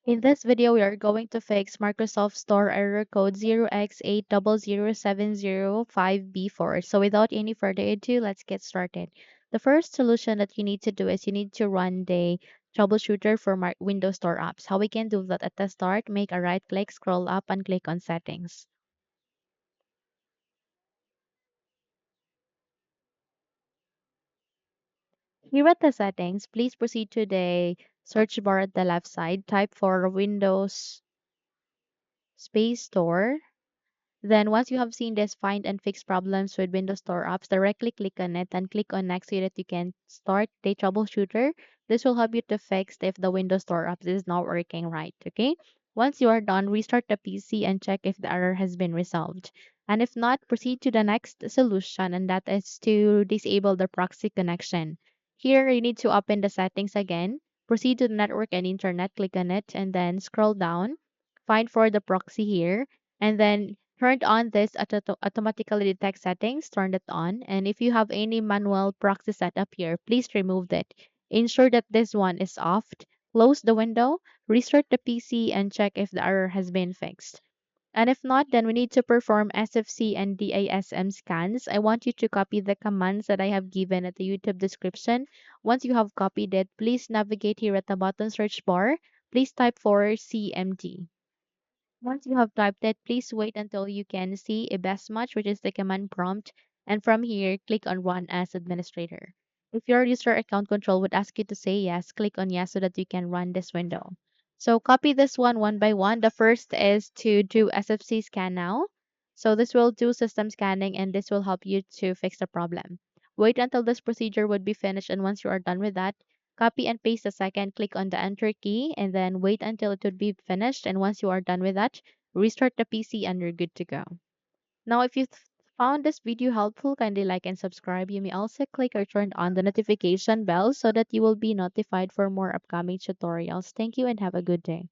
In this video, we are going to fix Microsoft Store error code 0x800705b4. So without any further ado, let's get started. The first solution that you need to do is you need to run the troubleshooter for Windows Store apps. How we can do that at the start, make a right click, scroll up and click on settings. Here at the settings, please proceed to the search bar at the left side, type for Windows Space Store. Then once you have seen this find and fix problems with Windows Store apps, directly click on it and click on next so that you can start the troubleshooter. This will help you to fix if the Windows Store apps is not working right. Okay. Once you are done, restart the PC and check if the error has been resolved. And if not, proceed to the next solution, and that is to disable the proxy connection. Here you need to open the settings again. Proceed to the network and internet, click on it, and then scroll down. Find for the proxy here, and then turned on this automatically detect settings, turn it on. And if you have any manual proxy setup here, please remove it. Ensure that this one is off. Close the window, restart the PC, and check if the error has been fixed. And if not, then we need to perform SFC and DASM scans. I want you to copy the commands that I have given at the YouTube description. Once you have copied it, please navigate here at the bottom search bar. Please type for CMD. Once you have typed it, please wait until you can see a best match, which is the command prompt, and from here, click on Run as Administrator. If your user account control would ask you to say yes, click on yes so that you can run this window. So copy this one by one. The first is to do SFC scan now. So this will do system scanning and this will help you to fix the problem. Wait until this procedure would be finished, and once you are done with that, copy and paste the second, click on the enter key, and then wait until it would be finished. And once you are done with that, restart the PC and you're good to go. Now, if you found this video helpful, kindly like and subscribe. You may also click or turn on the notification bell so that you will be notified for more upcoming tutorials. Thank you and have a good day.